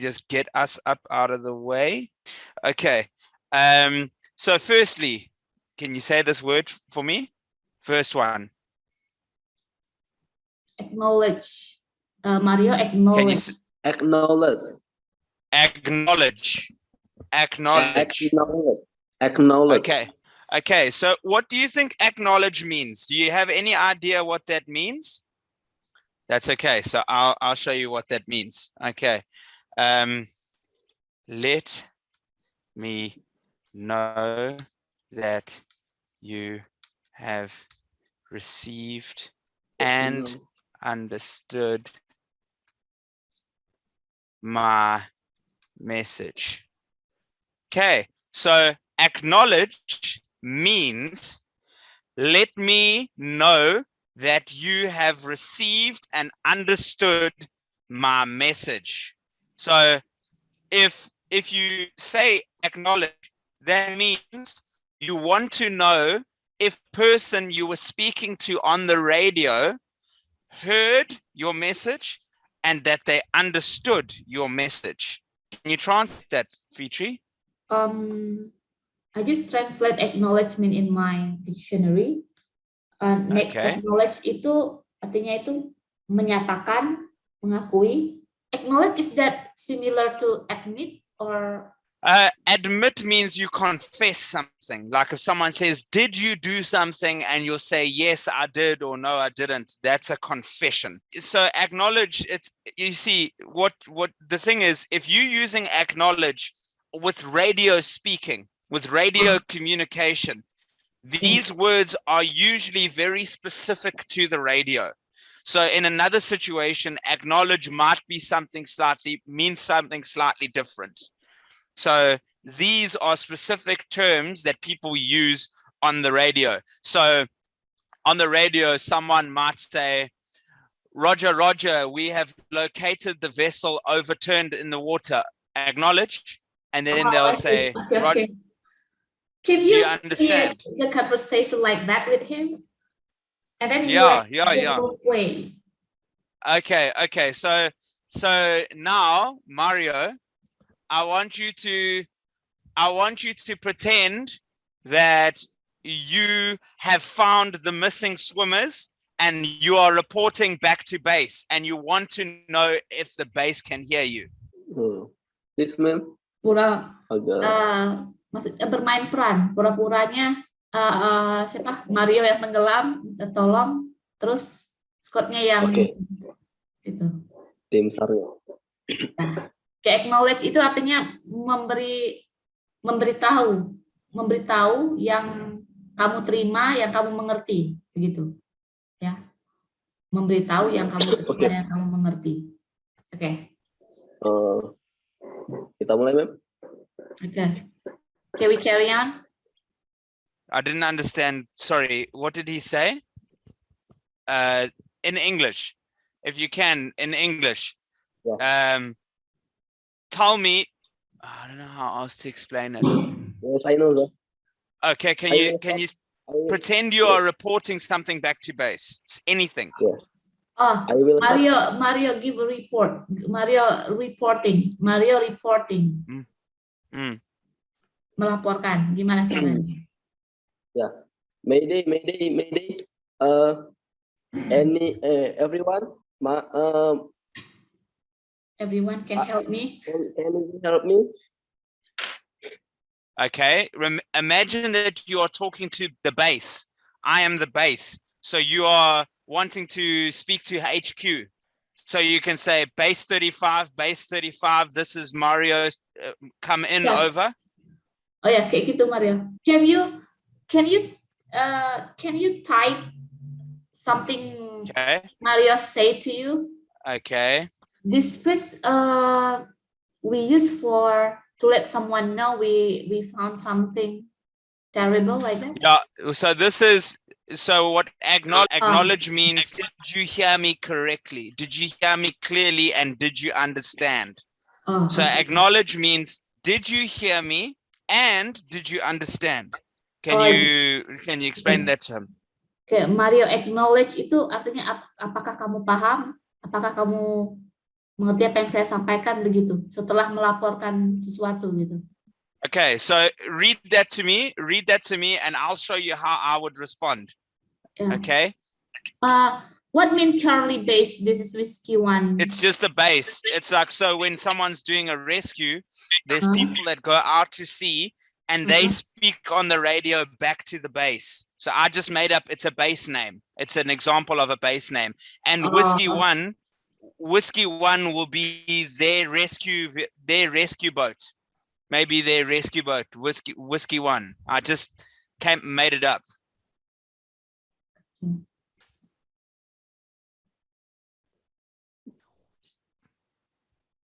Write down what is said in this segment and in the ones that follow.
just get us up out of the way. Okay. So firstly, can you say this word for me? First one. Acknowledge. Mario, acknowledge. Acknowledge. Acknowledge. Acknowledge. Acknowledge. Okay. So what do you think acknowledge means? Do you have any idea what that means? That's okay. So I'll show you what that means. Okay. Let me know that you have received and understood my message. Okay, so acknowledge means let me know that you have received and understood my message. So if you say acknowledge, that means you want to know if person you were speaking to on the radio heard your message and that they understood your message. Can you translate that, Fitri? I just translate acknowledgement in my dictionary. Acknowledge itu artinya itu menyatakan, mengakui. Acknowledge, is that similar to admit or? Admit means you confess something. Like if someone says, did you do something? And you'll say, yes, I did, or no, I didn't. That's a confession. So acknowledge, it's, you see, what the thing is, if you're using acknowledge with radio speaking, with radio communication, these words are usually very specific to the radio. So in another situation, acknowledge might be means something slightly different. So these are specific terms that people use on the radio. So on the radio, someone might say, Roger, Roger, we have located the vessel overturned in the water. Acknowledge. And then they'll say, okay. Can you understand the conversation like that with him? And then yeah. Way. Okay. So now, Mario, I want you to pretend that you have found the missing swimmers and you are reporting back to base and you want to know if the base can hear you. This ma'am. Maksudnya bermain peran, pura-puranya siapa Mario yang tenggelam, tolong, terus Scottnya yang itu. Tim SAR-nya. Nah, acknowledge itu artinya memberitahu yang kamu terima, yang kamu mengerti, begitu, ya. Memberitahu yang kamu terima, yang kamu mengerti. Oke. Kita mulai, Ma'am. Okay. Can we carry on? I didn't understand. Sorry, what did he say? In English, if you can, in English. Yeah. Tell me. I don't know how else to explain it. Yes, I know, sir. Okay, can you pretend you are reporting something back to base? Anything. Yeah. Mario give a report. Mario reporting. Melaporkan, gimana caranya? Ya, Mayday. Everyone, everyone can help me. Can you help me? Okay, imagine that you are talking to the base. I am the base, so you are wanting to speak to HQ. So you can say base 35, this is Mario, come in, over. Oh ya, kayak gitu Mario. Can you type something Mario say to you? Okay. This phrase we use to let someone know we found something terrible like that. Yeah. So what acknowledge means? Did you hear me correctly? Did you hear me clearly? And did you understand? So acknowledge means did you hear me? And did you understand? Can you explain that to him? Okay, Mario, acknowledge itu artinya apakah kamu paham? Apakah kamu mengerti apa yang saya sampaikan begitu setelah melaporkan sesuatu gitu. Okay, so read that to me, and I'll show you how I would respond. Ya. Okay, What mean Charlie base? This is whiskey one. it's just a base. It's like, so when someone's doing a rescue, there's people that go out to sea and they speak on the radio back to the base. So I just made up, it's a base name. It's an example of a base name. And whiskey one will be their rescue boat. Maybe their rescue boat, whiskey one. I just made it up.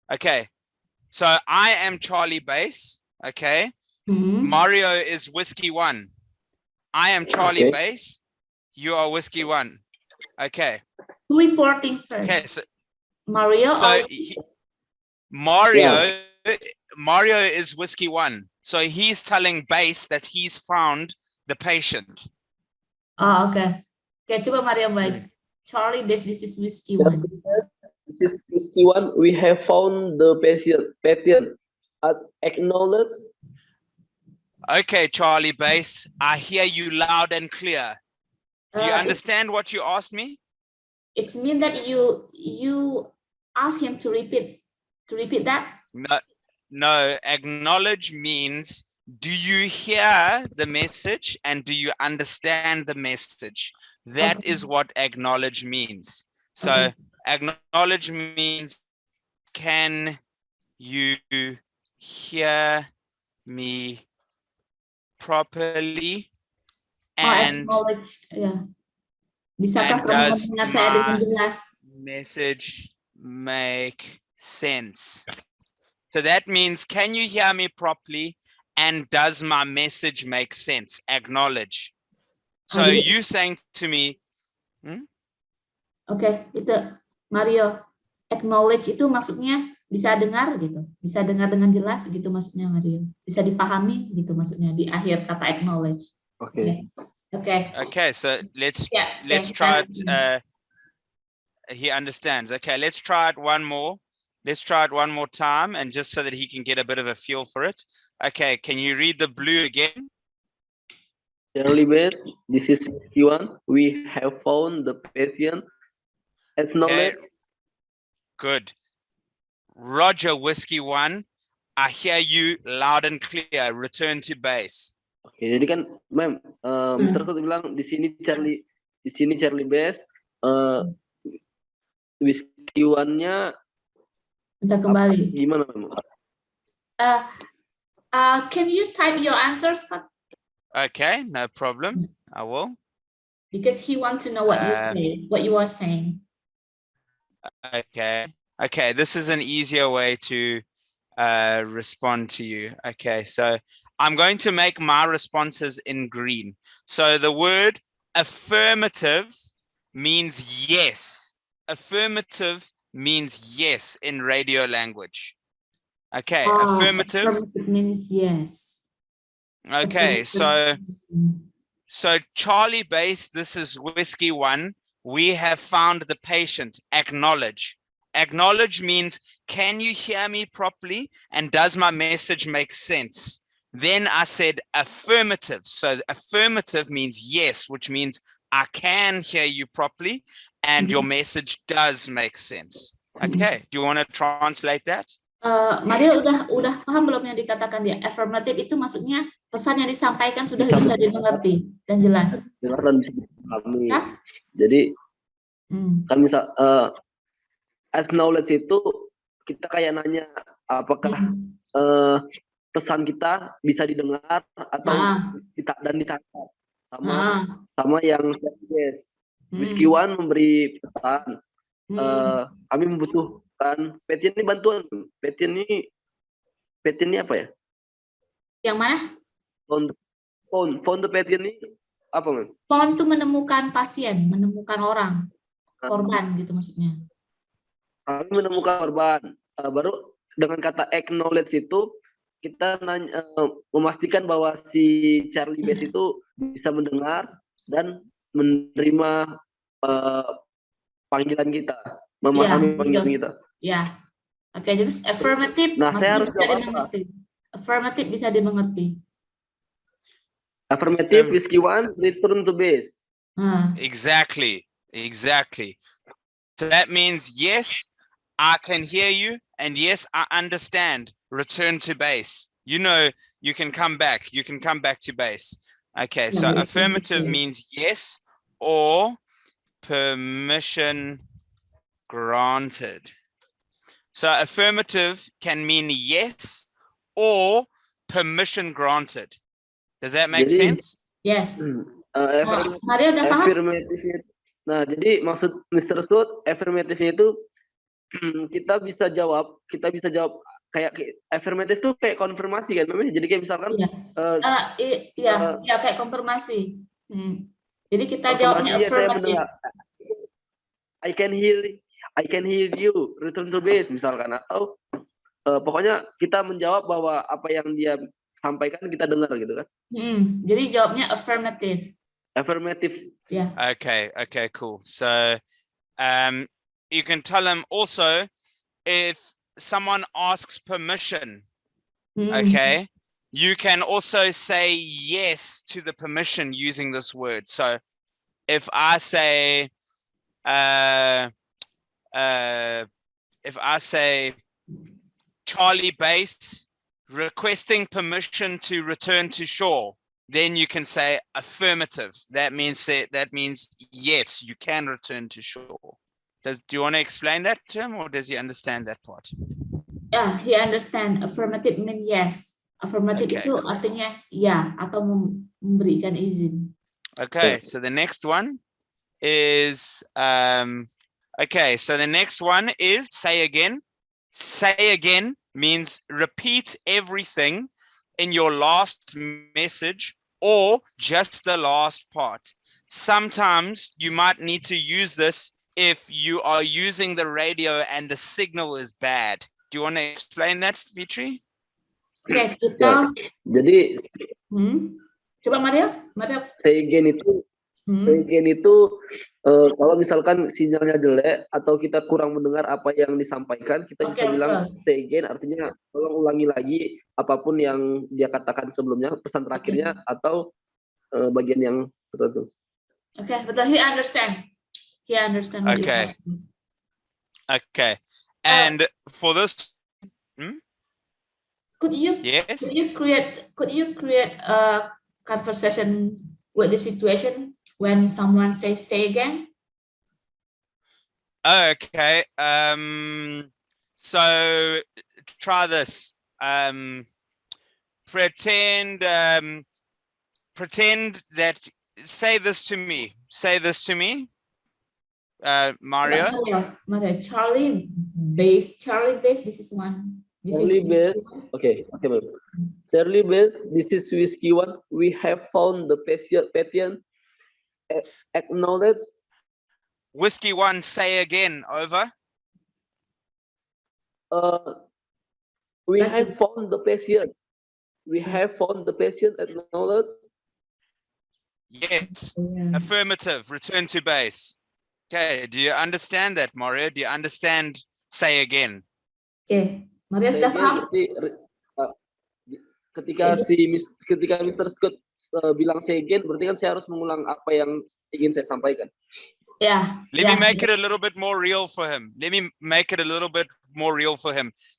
Okay, so I am Charlie Base. Okay, Mario is whiskey one. I am Charlie Base. You are whiskey one. Okay. Reporting first. Okay, so Mario. So Mario is whiskey one. So he's telling Base that he's found the patient. Oh, okay. Okay, coba Mario baik. Charlie Base, this is whiskey one. This is whiskey one. We have found the patient. Acknowledge. Okay, Charlie Base, I hear you loud and clear. Do you understand what you asked me? It's mean that you ask him to repeat that. No. Acknowledge means, do you hear the message and do you understand the message? That is what acknowledge means. So acknowledge means, can you hear me properly? And acknowledge, ya. Bisakah and kamu does mendengar saya dengan my jelas? message make sense? So that means, can you hear me properly? And does my message make sense? Acknowledge. So you saying to me, Oke, itu Mario. Acknowledge itu maksudnya bisa dengar gitu, bisa dengar dengan jelas gitu maksudnya Mario. Bisa dipahami gitu maksudnya di akhir kata acknowledge. Okay, so let's try it. He understands. Okay, let's try it one more. Let's try it one more time, and just so that he can get a bit of a feel for it. Okay, can you read the blue again? Charlie Base, this is whiskey one. We have found the patient. Acknowledge. Good. Roger, whiskey one. I hear you loud and clear. Return to base. Oke, jadi kan, Mr. Kut bilang di sini Charlie Base, whiskey one-nya Udah kembali. Gimana, Mem? Can you type your answers, Pak? Okay, no problem. I will. Because he wants to know what you say, what you are saying. Okay, this is an easier way to respond to you. Okay, so I'm going to make my responses in green. So the word affirmative means yes. Affirmative means yes in radio language. Okay, affirmative means yes. Okay, so Charlie Base, this is whiskey one. We have found the patient. Acknowledge. Acknowledge means, can you hear me properly? And does my message make sense? Then I said affirmative. So affirmative means yes, which means I can hear you properly and your message does make sense. Okay, do you want to translate that? Mario udah paham belum yang dikatakan dia? Affirmative itu maksudnya pesan yang disampaikan sudah bisa dimengerti dan jelas. Jelas dan bisa dipahami. Jadi kan misal acknowledge itu kita kayak nanya apakah pesan kita bisa didengar atau dan ditangkap sama yang yes. Whiskey One memberi pesan kami membutuhkan patient ini bantuan. Patient ini apa ya? Yang mana? Found the patient ini apa, Mas? Found itu menemukan pasien, menemukan orang, korban gitu maksudnya. Kami menemukan korban. Baru dengan kata acknowledge itu kita memastikan bahwa si Charlie Base itu bisa mendengar dan menerima panggilan kita, memahami panggilan kita. Ya. Oke, jadi affirmative Nah, saya harus maksudnya bisa jawab apa? dimengerti. Affirmative bisa dimengerti. Affirmative, whiskey one, return to base. Exactly. So that means yes, I can hear you, and yes, I understand. Return to base. You know, you can come back. You can come back to base. Okay, so affirmative means yes or permission granted. So affirmative can mean yes or permission granted. Does that make sense? Yes. Mario udah paham? Affirmative. Nah, jadi maksud Mr. Scott, affirmative-nya itu kita bisa jawab kayak affirmative tuh kayak konfirmasi kan, memang. Jadi kayak misalkan kayak konfirmasi. Jadi kita jawabnya affirmative. I can hear you, return to base misalkan, atau pokoknya kita menjawab bahwa apa yang dia sampaikan kita dengar gitu kan. Jadi jawabnya affirmative. Yeah. Okay, cool. So you can tell them also if someone asks permission, okay, you can also say yes to the permission using this word. So if I say Charlie Base requesting permission to return to shore, then you can say affirmative. That means yes, you can return to shore. Do you want to explain that to him, or does he understand that part? Yeah, he understand. Affirmative means yes. Affirmative itu artinya ya atau memberikan izin. Okay, so the next one is say again. Say again means repeat everything in your last message or just the last part. Sometimes you might need to use this if you are using the radio and the signal is bad. Do you want to explain that, Fitri? Okay, kita. Jadi coba Mario. Say again itu kalau misalkan sinyalnya jelek atau kita kurang mendengar apa yang disampaikan, kita bisa bilang say again, artinya tolong ulangi lagi apapun yang dia katakan sebelumnya, pesan terakhirnya atau bagian yang tertentu. Okay, betul. He understand. Okay. And for this, could you create a conversation with the situation when someone says say again? Okay. So try this. Pretend that say this to me. Mario. Charlie base. This is one. Charlie base. Okay. Charlie base. This is whiskey one. We have found the patient. Acknowledge. Whiskey one. Say again. Over. We have found the patient. Acknowledge. Yes. Affirmative. Return to base. Okay. Do you understand that, Mario? Do you understand? Say again. Okay. Mario sudah paham? Ketika Mr. Scott bilang say again, berarti kan saya harus mengulang apa yang ingin saya sampaikan. Yeah. Let me make it a little bit more real for him.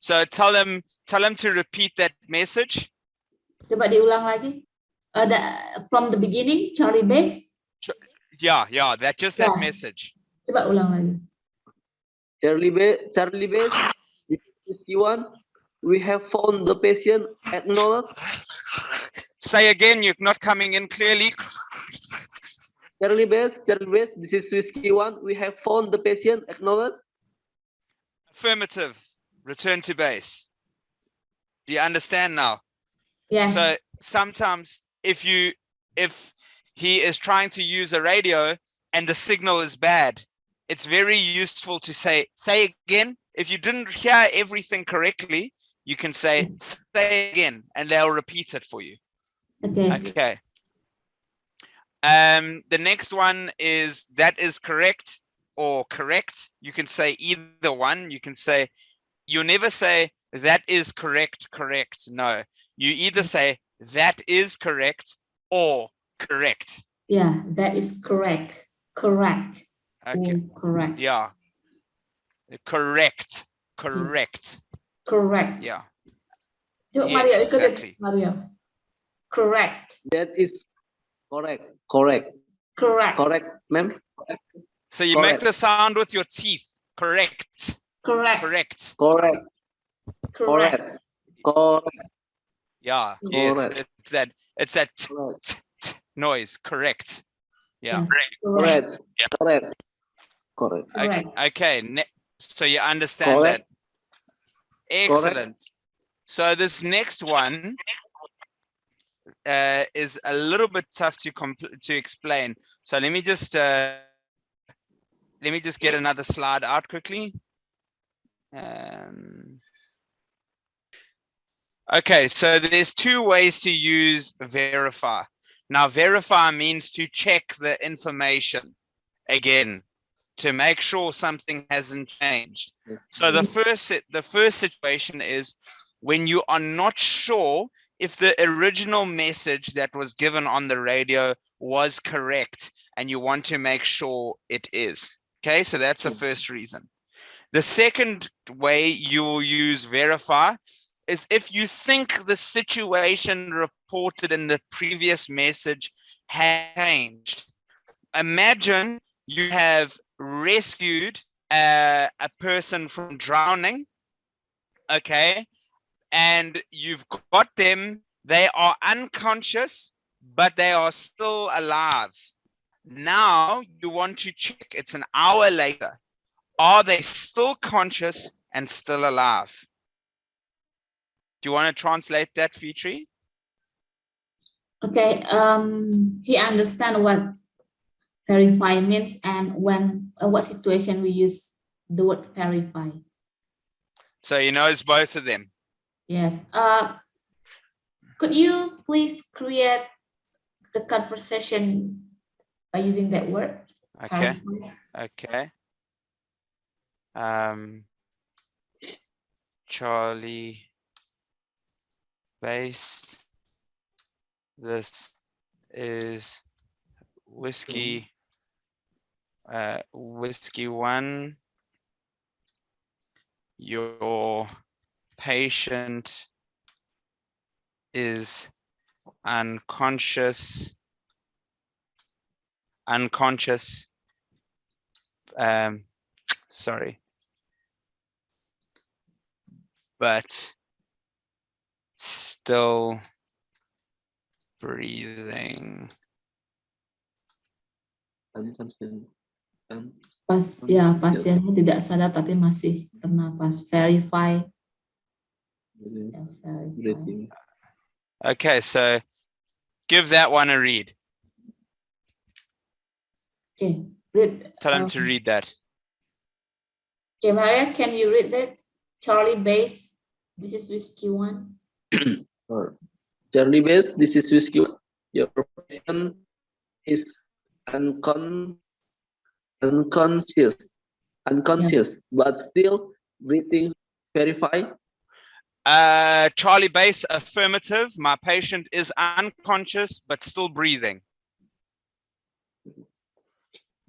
So tell him to repeat that message. Coba diulang lagi. From the beginning, Charlie base. Yeah, that message. Coba ulang lagi. Charlie base. Whiskey one. We have found the patient. Acknowledge. Say again. You're not coming in clearly. Charlie base. This is whiskey one. We have found the patient. Acknowledge. Affirmative. Return to base. Do you understand now? Yeah. So sometimes if he is trying to use a radio and the signal is bad, it's very useful to say again. If you didn't hear everything correctly, you can say again, and they'll repeat it for you. Okay. The next one is that is correct, or correct. You can say either one. You can say, you never say that is correct, correct. No, you either say that is correct or correct. Yeah, that is correct. Correct. Okay. Correct. Yeah. Correct. Correct. Correct. Yeah. Coba Yes, Mario, ikutin exactly. Mario. Correct. That is correct. Correct. Correct. Correct, ma'am. So you Correct. make the sound with your teeth. Correct. Correct. Correct. Correct. Correct. Correct. Yeah. Correct. It's that Correct. noise. Correct. Yeah. Correct. Correct. Correct. Correct. Okay. So you understand Correct. that. Excellent. So this next one is a little bit tough to explain. So let me just get another slide out quickly. Okay, so there's two ways to use verify. Now, verify means to check the information again to make sure something hasn't changed. So the first situation is when you are not sure if the original message that was given on the radio was correct and you want to make sure it is. Okay, so that's the first reason. The second way you will use verify is if you think the situation reported in the previous message has changed. Imagine you have rescued a person from drowning, okay, and you've got them, they are unconscious, but they are still alive. Now you want to check, it's an hour later, are they still conscious and still alive? Do you want to translate that, Fitri? Okay, he understand what verify means and when what situation we use the word verify. So he knows both of them. Yes. Could you please create the conversation by using that word? Okay. Verify. Okay. Charlie base. This is whiskey. Whiskey 1. Your patient is unconscious. Sorry. But still breathing. Pasiennya tidak sadar tapi masih bernapas. Verify. Breathing. Okay, so give that one a read. Okay, read. Tell him to read that. Okay, Maria, can you read that? Charlie base. This is whiskey 1. Charlie base. This is whiskey 1. Your patient is unconscious, but still breathing. Verify. Charlie base, affirmative. My patient is unconscious but still breathing.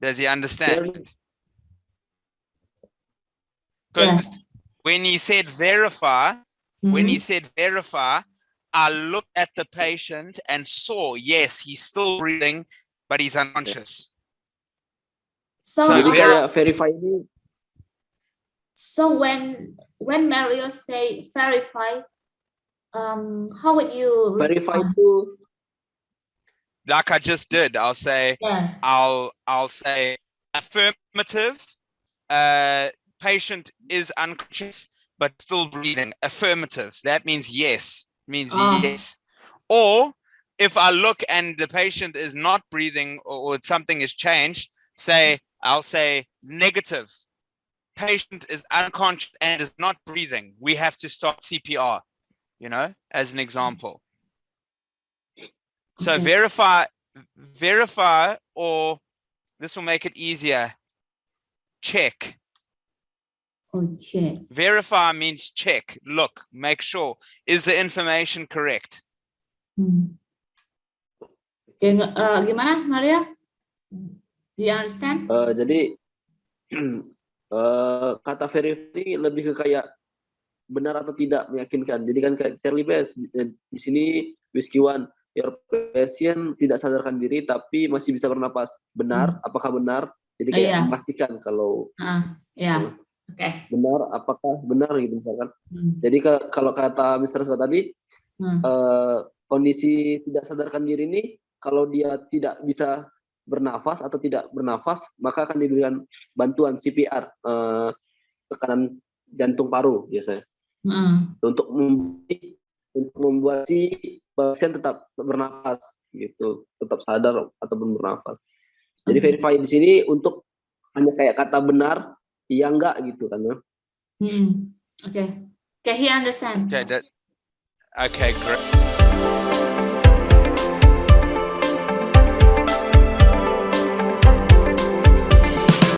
Does he understand? Because when he said verify, I looked at the patient and saw, yes, he's still breathing, but he's unconscious. So verify. So when Mario say verify, how would you verify respond? to? Like I just did, I'll say, I'll say affirmative. Patient is unconscious but still breathing. Affirmative. That means yes. Yes. Or if I look and the patient is not breathing or something has changed, I'll say negative. Patient is unconscious and is not breathing. We have to start CPR, as an example. So verify, or this will make it easier. check. Oh, check. Verify means check, look, make sure. Is the information correct? Gimana, Maria? Do you understand? Jadi kata verify lebih ke kayak benar atau tidak, meyakinkan. Jadi kan kayak Charlie Bass di sini Whiskey One, your patient tidak sadarkan diri tapi masih bisa bernapas. Benar? Apakah benar? Jadi kayak memastikan kalau benar, apakah benar gitu misalkan. Jadi kalau kata Mr. Scott tadi, kondisi tidak sadarkan diri ini kalau dia tidak bisa bernafas atau tidak bernafas, maka akan diberikan bantuan CPR, tekanan jantung paru biasanya, untuk membuat si pasien tetap bernafas gitu, tetap sadar ataupun bernafas. Jadi verify di sini untuk hanya kayak kata benar, iya enggak gitu kan ya. Okay, he understand. Okay, great.